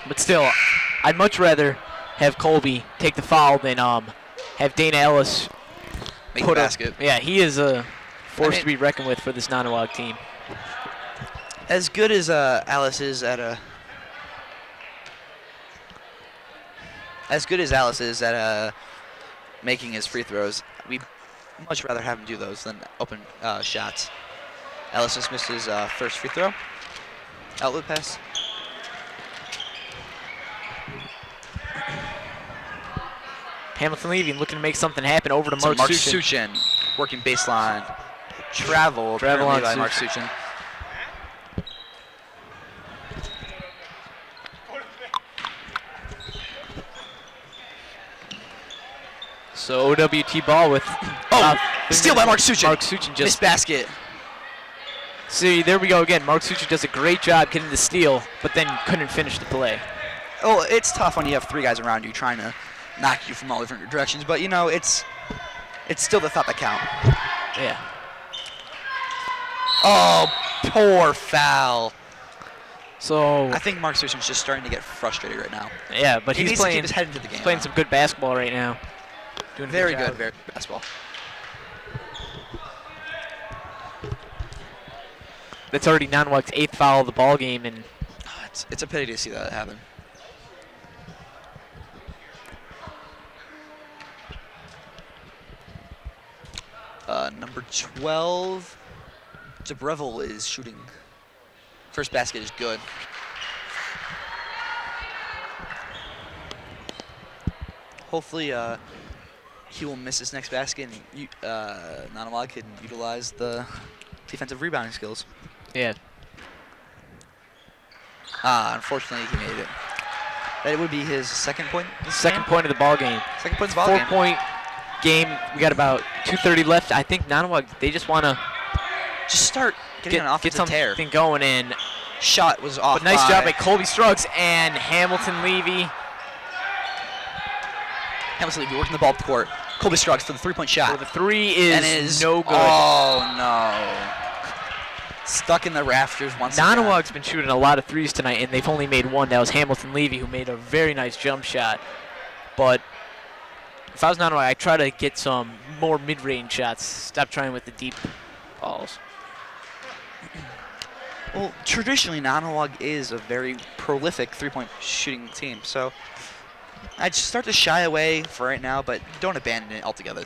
But still, I'd much rather have Colby take the foul than have Dana Ellis make the basket. Yeah, he is a force to be reckoned with for this Nonnewaug team. As good as Alice is at making his free throws, we'd much rather have him do those than open shots. Alice just missed his first free throw. Outlet pass. Hamilton Levy looking to make something happen over to Mark Suchin. Working baseline. Travel on by Mark Suchin. So OWT ball with steal by Mark Suchin. Mark Suchin just missed basket. See, there we go again. Mark Suchin does a great job getting the steal, but then couldn't finish the play. Oh, it's tough when you have three guys around you trying to knock you from all different directions, but you know it's still the thought that count. Yeah. Oh, poor foul. So I think Mark Suchin's just starting to get frustrated right now. Yeah, but he he's needs to keep his head into the game. Playing some good basketball right now. Doing very good basketball. That's already Nonnewaug's 8th foul of the ball game, and it's a pity to see that happen. Number 12, Zabreville is shooting. First basket is good. Hopefully he will miss his next basket and Nonnewaug can utilize the defensive rebounding skills. Yeah. Unfortunately, he made it. That would be his second point. Second point of the ball game. Second point of the ball game. 4-point game. We got about 2:30 left. I think Nonnewaug, they just want to start getting an offensive tear. Get something going in. Shot was off. But nice job by Colby Struggs and Hamilton Levy. Hamilton Levy working the ball up the court. Colby Struggs for the three-point shot. So the three is no good. Oh, no. Stuck in the rafters once again. Nonnewaug's been shooting a lot of threes tonight, and they've only made one. That was Hamilton Levy, who made a very nice jump shot. But if I was Nonnewaug, I'd try to get some more mid-range shots. Stop trying with the deep balls. Well, traditionally, Nonnewaug is a very prolific three-point shooting team, so I'd start to shy away for right now, but don't abandon it altogether.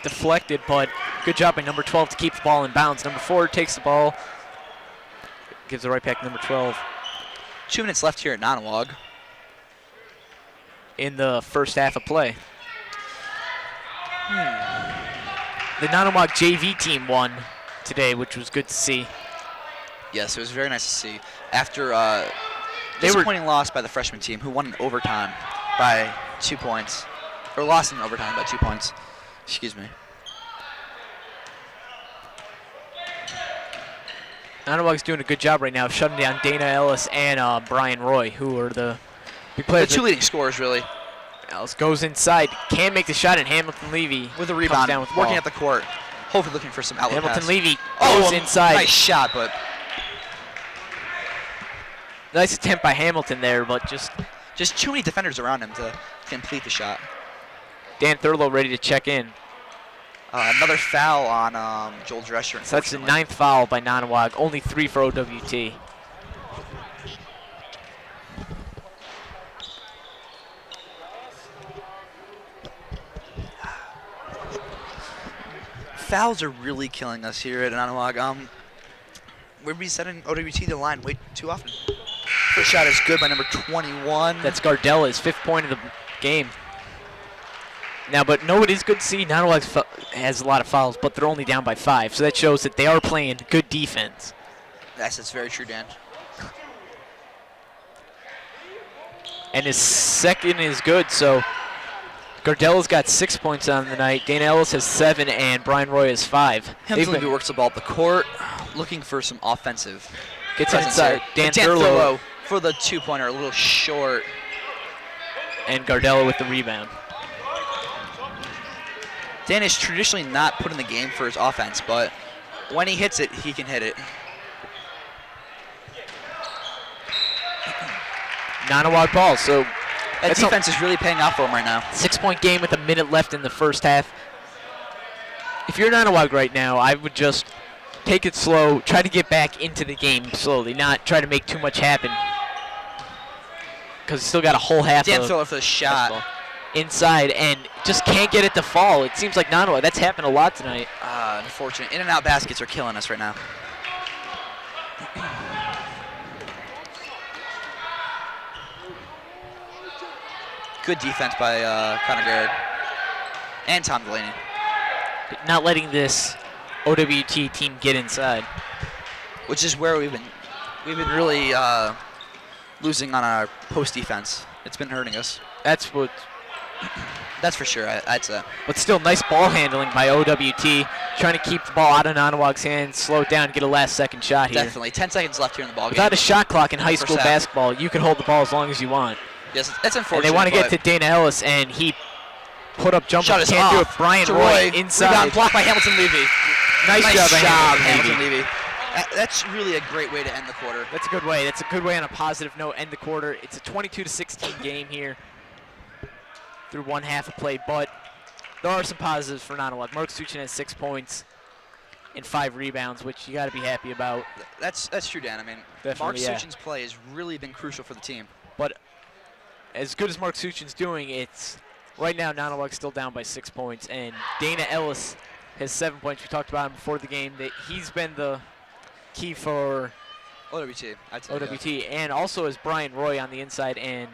Deflected, but good job by number 12 to keep the ball in bounds. Number 4 takes the ball, gives it right back to number 12. 2 minutes left here at Nonnewaug. In the first half of play. The Nonnewaug JV team won today, which was good to see. Yes, it was very nice to see. After disappointing loss by the freshman team, who won in overtime by 2 points. Or lost in overtime by 2 points. Excuse me. Nonnewaug's doing a good job right now, shutting down Dana Ellis and Brian Roy, who are the big players. The two leading scorers, really. Ellis goes inside, can't make the shot, and Hamilton Levy with a rebound, down with the working ball. at the court, hopefully looking for some outlet Hamilton pass. Levy goes inside. Nice shot, but nice attempt by Hamilton there, but just too many defenders around him to complete the shot. Dan Thurlow ready to check in. Another foul on Joel Drescher. So that's the 9th foul by Nonnewaug, only 3 for OWT. Fouls are really killing us here at Nonnewaug. We're setting OWT to the line way too often. First shot is good by number 21. That's Gardella's 5th point of the game. Now, but no, it is good to see Nonnewaug has a lot of fouls, but they're only down by 5. So that shows that they are playing good defense. Yes, that's very true, Dan. And his second is good, so Gardella's got 6 points on the night. Dana Ellis has 7, and Brian Roy has 5. Hamilton Levy works the ball up the court, looking for some offensive. Gets inside. Dan Thurlow for the 2-pointer, a little short. And Gardella with the rebound. Dan is traditionally not put in the game for his offense, but When he hits it, he can hit it. Nonnewaug ball. So that defense is really paying off for him right now. 6-point game with a minute left in the first half. If you're Nonnewaug right now, I would just take it slow, try to get back into the game slowly, not try to make too much happen. Because still got a whole half Damn of throw for the shot. Inside and just can't get it to fall. It seems like Nonnewaug. That's happened a lot tonight. Unfortunate. In and out baskets are killing us right now. Good defense by Connor Garrett and Tom Delaney. Not letting this OWT team get inside. Which is where we've been really losing on our post defense. It's been hurting us. That's for sure. I'd say. But still, nice ball handling by OWT, trying to keep the ball out of Nonnewaug's hands, slow it down, get a last-second shot here. Definitely. 10 seconds left here in the ball game. Without a shot clock in high school basketball, you can hold the ball as long as you want. Yes, that's unfortunate. And they want to get to Dana Ellis, and he put up jumper. Shot is Can't do it. off. Brian Roy inside. Rebound blocked by Hamilton Levy. Nice job, Hamilton Levy. That's really a great way to end the quarter. That's a good way. That's a good way on a positive note. End the quarter. It's a 22-16 game here through one half of play, but there are some positives for Nonnewaug. Mark Suchin has 6 points and 5 rebounds, which you got to be happy about. That's true, Dan. I mean, Mark Suchin's play has really been crucial for the team. But as good as Mark Suchin's doing, it's right now Nonnewaug's still down by 6 points, and Dana Ellis has 7 points. We talked about him before the game. That he's been the key for OWT. And also as Brian Roy on the inside, and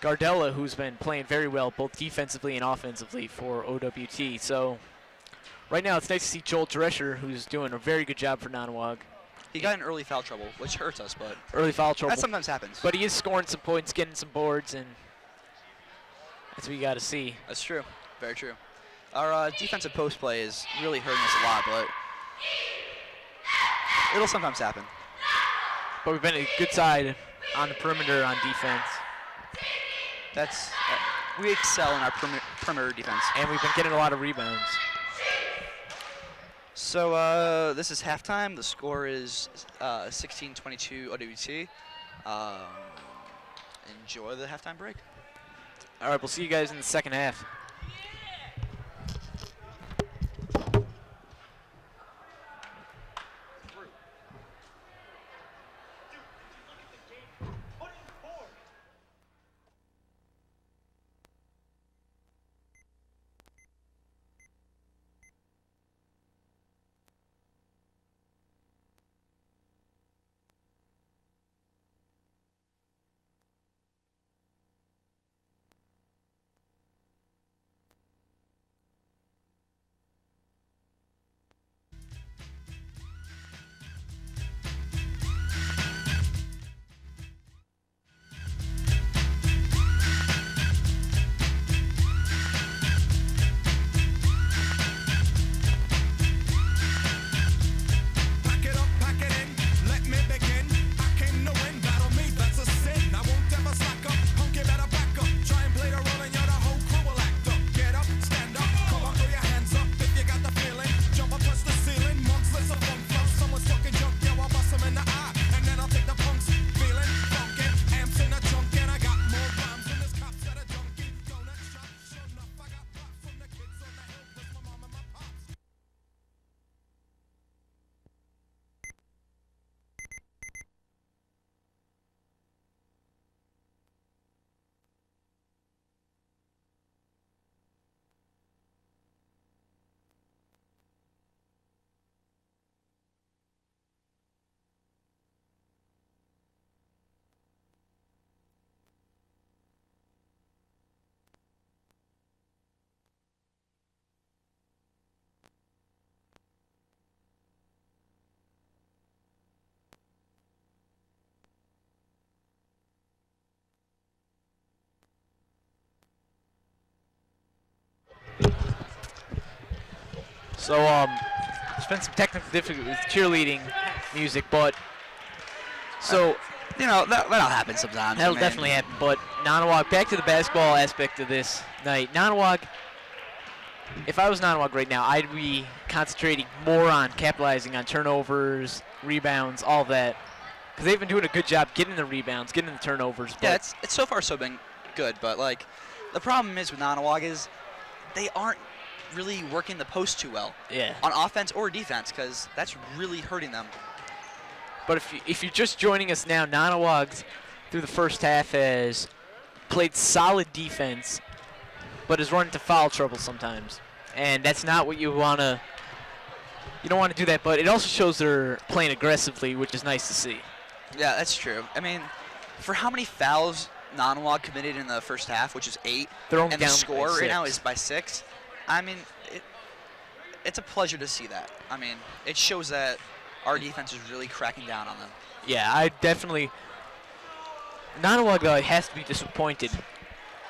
Gardella, who's been playing very well both defensively and offensively for OWT. So right now it's nice to see Joel Drescher, who's doing a very good job for Nonnewaug. He got in early foul trouble, which hurts us, but early foul trouble. That sometimes happens. But he is scoring some points, getting some boards, and that's what you got to see. That's true. Very true. Our defensive post play is really hurting us a lot, but it'll sometimes happen. But we've been a good side on the perimeter on defense. We excel in our perimeter defense. And we've been getting a lot of rebounds. So this is halftime. The score is 16-22 OWT. Enjoy the halftime break. All right, we'll see you guys in the second half. So there's been some technical difficulties with cheerleading music, but so that'll happen sometimes. That'll definitely happen. But Nonnewaug, back to the basketball aspect of this night. Nonnewaug if I was Nonnewaug right now, I'd be concentrating more on capitalizing on turnovers, rebounds, all that. Because they've been doing a good job getting the rebounds, getting the turnovers. Yeah, it's so far so been good, but like the problem is with Nonnewaug is they aren't really working the post too well. Yeah. On offense or defense, because that's really hurting them. But if you're just joining us now, Nonnewaug through the first half has played solid defense, but has run into foul trouble sometimes. And that's not what you want to. You don't want to do that, but it also shows they're playing aggressively, which is nice to see. Yeah, that's true. I mean, for how many fouls Nonnewaug committed in the first half, which is 8, They're only and the down score by right now 6. is by 6, I mean, it's a pleasure to see that. I mean, it shows that our defense is really cracking down on them. Yeah, I definitely. Nonnewaug has to be disappointed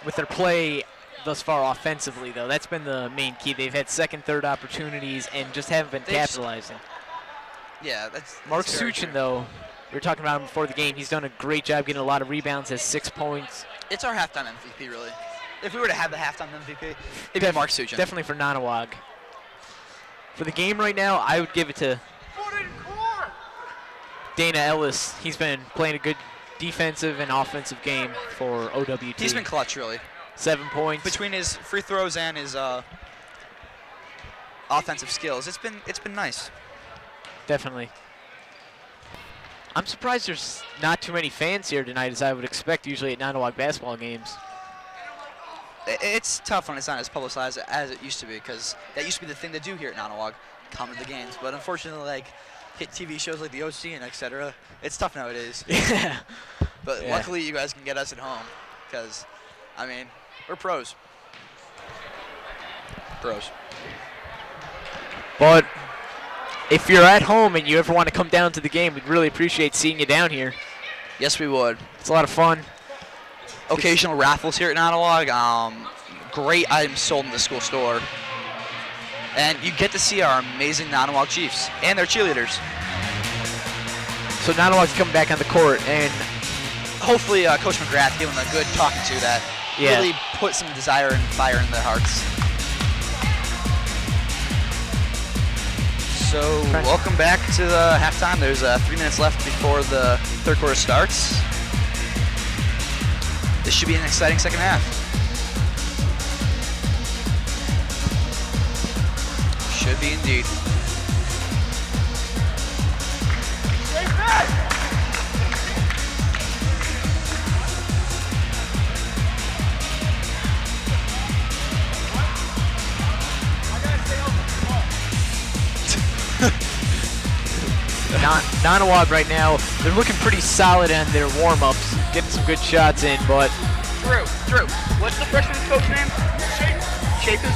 with their play thus far offensively, though. That's been the main key. They've had second, third opportunities and just haven't been capitalizing. Yeah, that's Mark very Suchin, true. though, we were talking about him before the game. He's done a great job getting a lot of rebounds, has 6 points. It's our halftime MVP, really. If we were to have the halftime MVP, it'd be Mark Suchin. Definitely for Nonnewaug. For the game right now, I would give it to Dana Ellis. He's been playing a good defensive and offensive game for OWT. He's been clutch, really. 7 points. Between his free throws and his offensive skills, it's been nice. Definitely. I'm surprised there's not too many fans here tonight, as I would expect usually at Nonnewaug basketball games. It's tough when it's not as publicized as it used to be, because that used to be the thing to do here at Nonnewaug, come to the games. But unfortunately, like hit TV shows like the OC and etc., it's tough nowadays. Yeah. But Yeah. luckily, you guys can get us at home, because, I mean, we're pros. Pros. But if you're at home and you ever want to come down to the game, we'd really appreciate seeing you down here. Yes, we would. It's a lot of fun. Occasional raffles here at Nonnewaug. Great items sold in the school store. And you get to see our amazing Nonnewaug Chiefs and their cheerleaders. So Nonnewaug's coming back on the court, and Hopefully, Coach McGrath gave them a good talking to that really put some desire and fire in their hearts. So, welcome back to the halftime. There's 3 minutes left before the third quarter starts. This should be an exciting second half. Should be indeed. Nonnewaug right now, they're looking pretty solid on their warm-ups, getting some good shots in, but Drew, what's the freshman coach name? Chapis.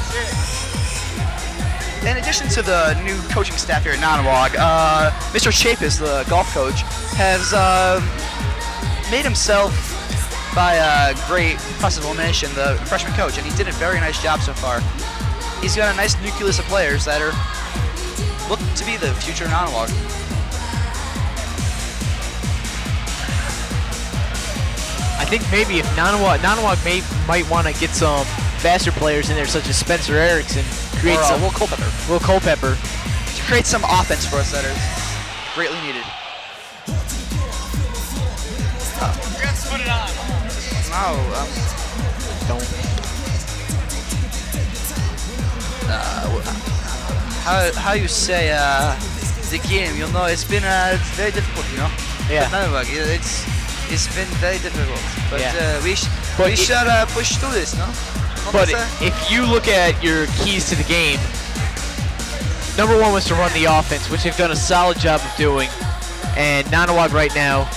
In addition to the new coaching staff here at Nonnewaug, Mr. Chapis, the golf coach, has made himself by a great process of elimination the freshman coach, and he did a very nice job so far. He's got a nice nucleus of players that are look to be the future of Nonnewaug. I think maybe if Nonnewaug might want to get some faster players in there, such as Spencer Erickson, create Or, some Will Culpepper. Will Culpepper. To create some offense for us that is greatly needed. Put it on. No, Don't. how you say the game? You know, it's been it's very difficult. You know. Yeah. But Nonnewaug, it's been very difficult. But Yeah. we should push through this, no? But if you look at your keys to the game, number one was to run the offense, which they've done a solid job of doing. And Nonnewaug right now,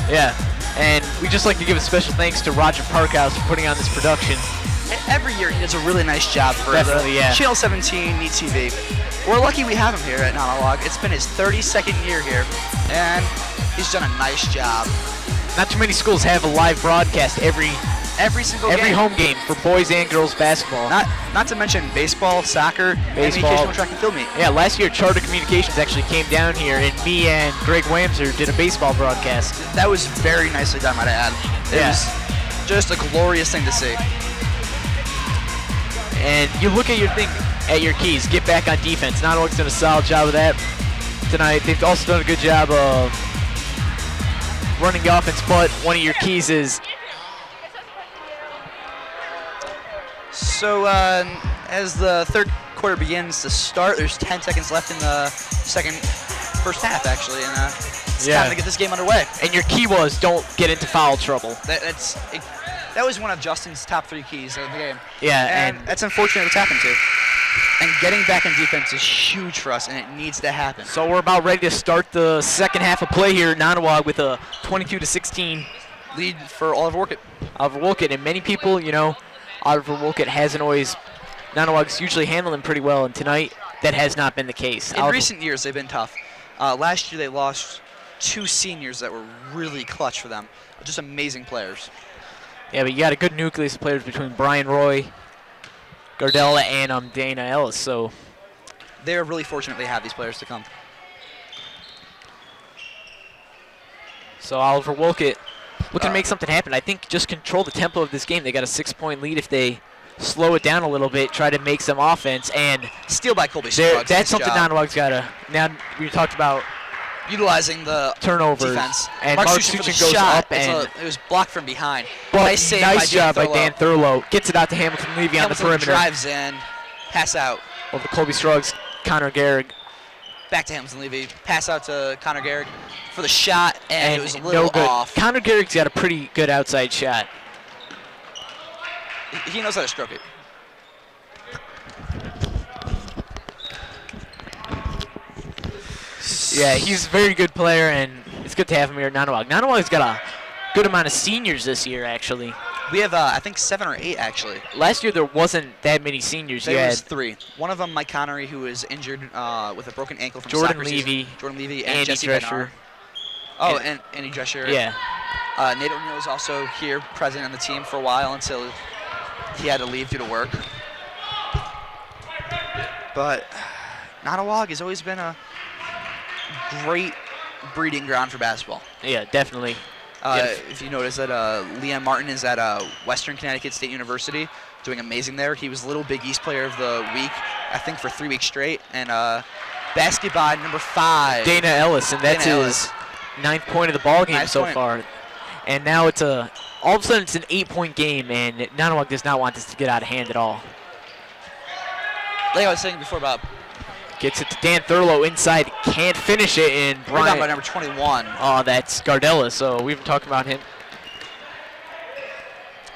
yeah. And we just like to give a special thanks to Roger Parkhouse for putting on this production. every year he does a really nice job for Definitely, the Channel 17 Neat TV. We're lucky we have him here at Nonnewaug. It's been his 32nd year here, and he's done a nice job. Not too many schools have a live broadcast every Single game. home game for boys and girls basketball. Not to mention baseball, soccer, and the Baseball. occasional track and field meet. Yeah, last year Charter Communications actually came down here, and me and Greg Wamser did a baseball broadcast. That was very nicely done, might I add. It Yeah. was Just a glorious thing to see. And you look at your keys. Get back on defense. Nonnewaug's done a solid job of that tonight. They've also done a good job of running the offense, but one of your keys is. So as the third quarter begins to start, there's 10 seconds left in the first half, actually, and it's time to get this game underway. And your key was don't get into foul trouble. That was one of Justin's top 3 keys of the game. Yeah, and that's unfortunate what's happened to. And getting back on defense is huge for us, and it needs to happen. So we're about ready to start the second half of play here at Nonnewaug with a 22-16 lead for Oliver Wolcott. Oliver Wolcott, and many people, Oliver Wolcott hasn't always. Nonnewaug's usually handling pretty well, and tonight that has not been the case. In recent years, they've been tough. Last year, they lost 2 seniors that were really clutch for them. Just amazing players. Yeah, but you got a good nucleus of players between Brian Roy, Gardella, and Dana Ellis. So they're really fortunate they have these players to come. So Oliver Wolcott looking to make something happen. I think just control the tempo of this game. They got a 6-point lead if they slow it down a little bit, try to make some offense, and steal by Colby Scruggs. That's something Nonnewaug's got to. Now we talked about utilizing the turnovers, defense. And Mark Suchin goes shot. up, and it was blocked from behind. But nice job by Dan Thurlow. Gets it out to Hamilton Levy on the perimeter. Drives in, pass out. Over Colby Scruggs, Connor Garrig. Back to Hamilton Levy, pass out to Connor Garrig for the shot, and it was a little off. Connor Garrick's got a pretty good outside shot. He knows how to stroke it. Yeah, he's a very good player, and it's good to have him here at Nonnewaug. Nonnewaug's got a good amount of seniors this year, actually. We have, I think, 7 or 8, actually. Last year, there wasn't that many seniors. There was 3. One of them, Mike Connery, who was injured with a broken ankle from Jordan soccer Levy. season. Jordan Levy, and Andy Jesse Drescher. Bednar. Oh, and Andy Drescher. Yeah. Nate O'Neill was also here, present on the team for a while until he had to leave due to work. But Nonnewaug has always been a great breeding ground for basketball. Yeah, definitely. If you notice that Liam Martin is at Western Connecticut State University, doing amazing there. He was Little Big East Player of the Week, I think, for 3 weeks straight. And basketball number 5. Dana Ellis, and that's his 9th point of the ball game so far. And now it's all of a sudden it's an 8-point game, and Nonnewaug does not want this to get out of hand at all. Like I was saying before about. Gets it to Dan Thurlow inside, can't finish it, and Brian. Rebound by number 21. Oh, that's Gardella, so we've been talking about him.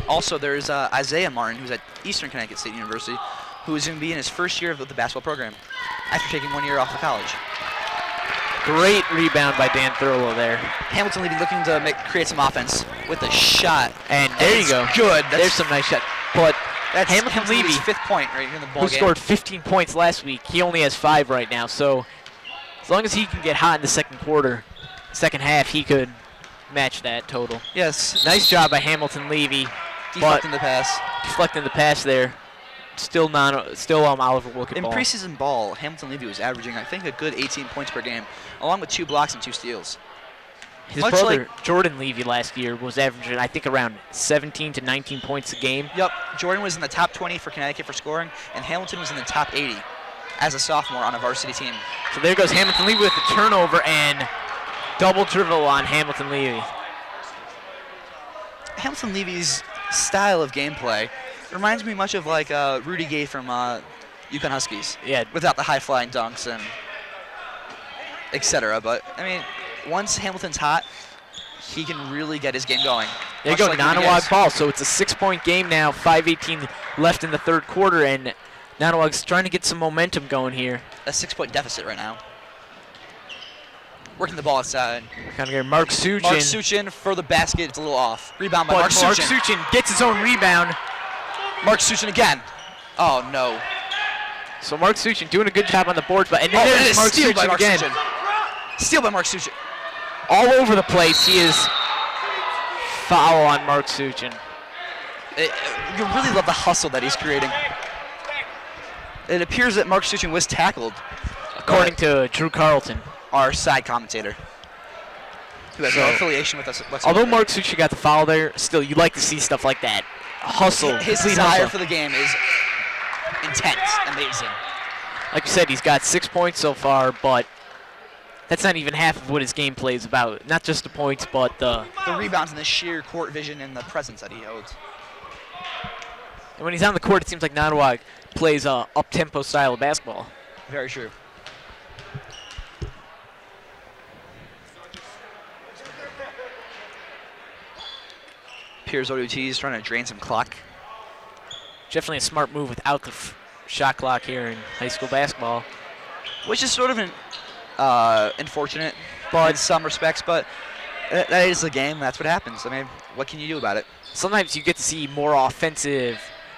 Also, there's Isaiah Martin, who's at Eastern Connecticut State University, who is going to be in his first year of the basketball program after taking 1 year off of college. Great rebound by Dan Thurlow there. Hamilton Levy looking to create some offense with a shot. And there you go. Good. There's some nice shot. But that's Hamilton Levy's 5th point right here in the ball who game. Scored 15 points last week. He only has 5 right now. So as long as he can get hot in the second half, he could match that total. Yes. Nice job by Hamilton Levy. Deflecting the pass. Deflecting the pass there. Still Oliver Wolcott in ball. preseason ball, Hamilton Levy was averaging, I think, a good 18 points per game, along with 2 blocks and 2 steals. His brother, Jordan Levy, last year was averaging, I think, around 17 to 19 points a game. Yep. Jordan was in the top 20 for Connecticut for scoring, and Hamilton was in the top 80 as a sophomore on a varsity team. So there goes Hamilton Levy with the turnover and double dribble on Hamilton Levy. Hamilton Levy's style of gameplay reminds me much of like Rudy Gay from UConn Huskies. Yeah. Without the high-flying dunks and etc. But, I mean, once Hamilton's hot, he can really get his game going. There you go, Nonnewaug ball. So it's a 6-point game now, 5:18 left in the third quarter, and Nonnewaug's trying to get some momentum going here. A 6-point deficit right now. Working the ball outside. Kind of get Mark Suchin. Mark Suchin for the basket. It's a little off. Rebound by but Mark Suchin. Mark Suchin gets his own rebound. Mark Suchin again. Oh, no. So Mark Suchin doing a good job on the board, but there's Mark Suchin again. Steal by Mark Suchin. All over the place. He is foul on Mark Suchin. You really love the hustle that he's creating. It appears that Mark Suchin was tackled. According to Drew Carlton. Our side commentator. who has no affiliation with us whatsoever. Although Mark Succi got the foul there, still you like to see stuff like that. Hustle. His clean desire hustle. for the game is intense, amazing. Like you said, he's got 6 points so far, but that's not even half of what his game play is about. Not just the points, but the rebounds and the sheer court vision and the presence that he holds. And when he's on the court, it seems like Nonnewaug plays a up-tempo style of basketball. Very true. Piers Ortiz trying to drain some clock. Definitely a smart move without the shot clock here in high school basketball. Which is sort of unfortunate in some respects, but that is the game. That's what happens. I mean, what can you do about it? Sometimes you get to see more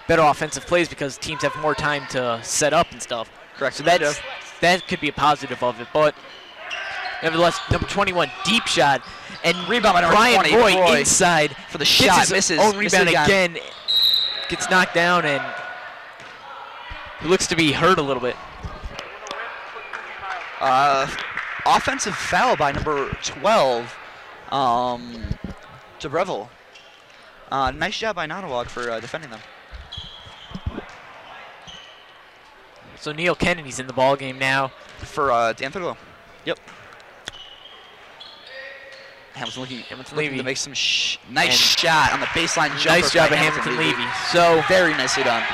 better offensive plays because teams have more time to set up and stuff. Correct. So that could be a positive of it. But nevertheless, number 21, deep shot. And rebound by number Brian 20, Roy inside for the shot. Misses. Own rebound misses again. Gets knocked down and he looks to be hurt a little bit. Offensive foul by number 12, DeBrevel. Nice job by Nonnewaug for defending them. So Neil Kennedy's in the ball game now. For Dan Thurlow. Yep. Hamilton looking to make some nice shot on the baseline jumper. Nice job by Hamilton Levy. So very nicely done.